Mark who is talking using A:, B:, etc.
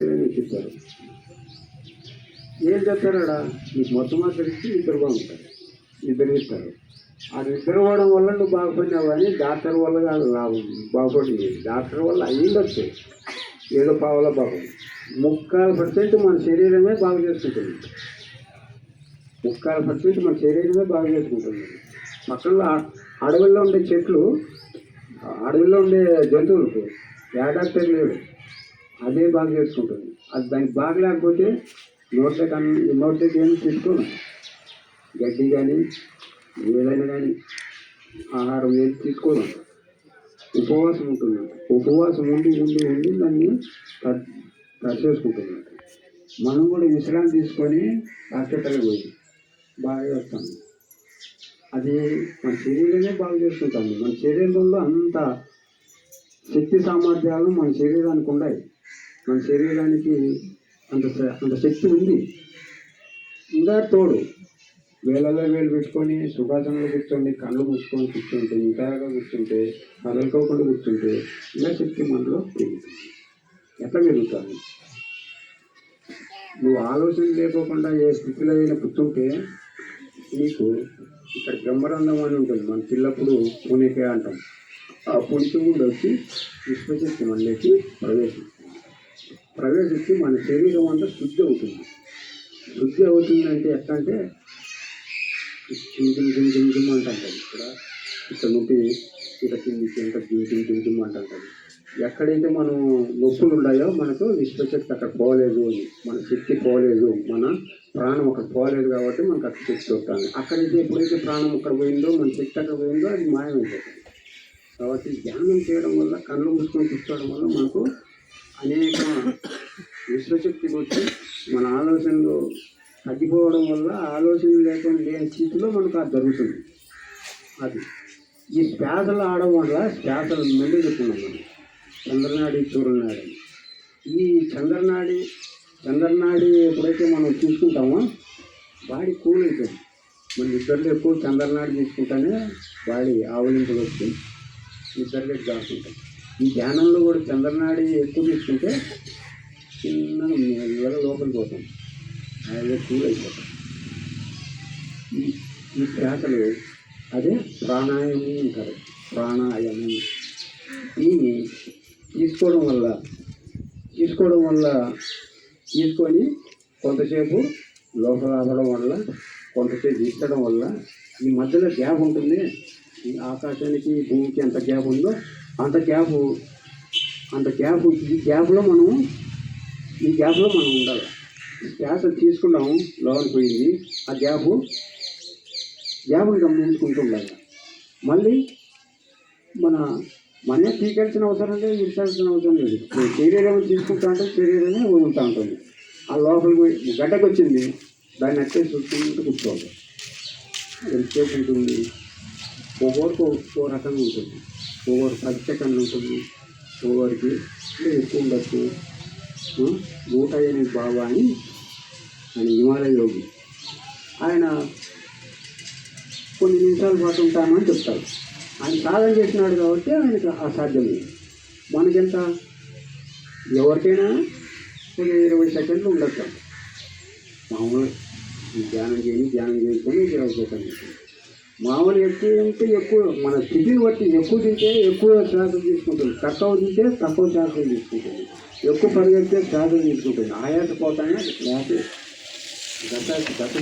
A: ఇస్తారు. ఏం చెప్తారా నీకు మొత్తం ఇచ్చి ఇద్దరు బాగుంటారు, ఇద్దరు ఇస్తారు. ఆ నిద్ర పోవడం వల్ల నువ్వు బాగుపడినావు కానీ డాక్టర్ వల్ల కాదు లాభం. బాగుపడింది డాక్టర్ వల్ల అయ్యిండొచ్చు, ఏదో పావుల పాపం. 3% మన శరీరమే బాగు చేసుకుంటుంది. 3% మన శరీరమే బాగు చేసుకుంటుంది. పక్కన అడవుల్లో ఉండే చెట్లు, అడవిలో ఉండే జంతువులకు ఏ డాక్టర్ లేడు, అదే బాగా చేసుకుంటుంది. అది దానికి బాగా లేకపోతే నోట్లోకి ఏమి తీసుకోను. గడ్డి కానీ ఏదైనా కానీ ఆహారం ఏది తీసుకోను. ఉపవాసం ఉంటుంది. ఉపవాసం ఉండి ఉండి ఉండి దాన్ని చేసుకుంటున్నాడు. మనం కూడా విశ్రాంతి తీసుకొని హాస్పిటల్కి పోయి బాగా వస్తాము. అది మన శరీరమే బాగు చేసుకుంటాము. మన శరీరంలో అంత శక్తి సామర్థ్యాలు మన శరీరానికి ఉన్నాయి. మన శరీరానికి అంత శక్తి ఉంది. ఇంకా తోడు వేలలో వేలు పెట్టుకొని సుఖాసనంలో కూర్చొని కళ్ళు మూసుకొని కూర్చుంటే, ఇంతగా కూర్చుంటే, కదలుకోకుండా కూర్చుంటే ఇంకా శక్తి మనలో పెరుగుతుంది. ఎట్లా పెరుగుతుంది? నువ్వు ఆలోచన లేకోకుండా ఏ స్థితిలో అయినా కూర్చుంటే నీకు ఇక్కడ బ్రహ్మరంధం అని ఉంటుంది. మన పిల్లప్పుడు పుణికే అంటాం. ఆ పుణికి ముందు వచ్చి విశ్వశక్తి మనలోకి ప్రవేశించి మన శరీరం అంతా శుద్ధి అవుతుంది. శుద్ధి అవుతుందంటే ఎట్లా అంటే జిమ్ అంటుంటుంది. ఇక్కడ నుండి ఇక్కడ కిందికి ఎంత జిమ్ అంటుంటుంది. ఎక్కడైతే మనం నొప్పులు ఉన్నాయో మనకు విశ్వశక్తి అక్కడ పోలేదు అని, మన శక్తి పోలేదు, మన ప్రాణం అక్కడ పోలేదు కాబట్టి మనకు అక్కడ శక్తి వస్తుంది. అక్కడైతే ఎప్పుడైతే ప్రాణం అక్కడ పోయిందో, మన శక్తి అక్కడ పోయిందో అది మాయమైపోతుంది. కాబట్టి ధ్యానం చేయడం వల్ల, కళ్ళు మూసుకొని కూర్చోవడం వల్ల మనకు అనేక విశ్వశక్తి వచ్చి మన ఆలోచనలు తగ్గిపోవడం వల్ల ఆలోచన లేకుండా లేని స్థితిలో మనకు అది జరుగుతుంది. అది ఈ శ్వాసలు ఆడడం వల్ల శ్వాసలు ముందు చెప్తున్నాం మనం. చంద్రనాడి సూర్యనాడి, ఈ చంద్రనాడి ఎప్పుడైతే మనం చూసుకుంటామో బాడీ కూల్ అవుతుంది. మన నిద్రలో ఎక్కువ చంద్రనాడి తీసుకుంటానే బాడీ ఆవలింపులు వచ్చి నిద్రలోకి దాచుకుంటాం. ఈ ధ్యానంలో కూడా చంద్రనాడి ఎక్కువ తీసుకుంటే చిన్నగా మెల్లగా లోపలికి పోతాం, అదే కూల్ అయిపోతాం. ఈ శ్వాసలు అదే ప్రాణాయామం అంటారు. ప్రాణాయామం దీన్ని తీసుకోవడం వల్ల తీసుకొని కొంతసేపు లోపల ఆడడం వల్ల, కొంతసేపు తీసుకోవడం వల్ల ఈ మధ్యలో గ్యాప్ ఉంటుంది. ఈ ఆకాశానికి భూమికి ఎంత గ్యాప్ ఉందో అంత గ్యాప్ ఈ గ్యాప్లో మనం ఉండాలి. శ్వాస తీసుకున్నాము, లోపలికి పోయింది, ఆ గ్యాప్ని గమనించుకుంటూ ఉండాలి. మళ్ళీ మనే తీకాల్సిన అవసరం లేదు, విడిచాల్సిన అవసరం లేదు. శరీరం తీసుకుంటా అంటే శరీరమే వదులుతూ ఉంటుంది. ఆ లోపలికి పోయి గడ్డకు వచ్చింది, దాన్ని అట్టే చూసుకుంటూ కూర్చోవాలి. ఎంతసేపు ఉంటుంది? ఒక్కొక్కరికి ఒక్కో రకంగా ఉంటుంది. ఒక్కొక్కరు 10 సెకండ్లు ఉంటుంది, ఒక్కొక్కరికి ఎక్కువ ఉండొచ్చు. 108 బాబా అని ఆయన హిమాలయ యోగి, ఆయన కొన్ని నిమిషాల పాటు ఉంటామని చెప్తారు. ఆయన సాధన చేసినాడు కాబట్టి ఆయనకు అసాధ్యమే. మనకెంత ఎవరికైనా కొన్ని 20 సెకండ్లు ఉండొచ్చు. మామూలు ధ్యానం చేసుకొని 20 సెకండ్లు. మామూలు ఎక్కువ ఉంటే ఎక్కువ, మన స్థితిని బట్టి ఎక్కువ తింటే ఎక్కువ శ్వాసలు తీసుకుంటుంది, తక్కువ తింటే తక్కువ శ్వాసలు తీసుకుంటుంది, ఎక్కువ పరిగెడితే శ్వాసలు తీసుకుంటుంది. ఆయాసపోతానే శ్వాస గత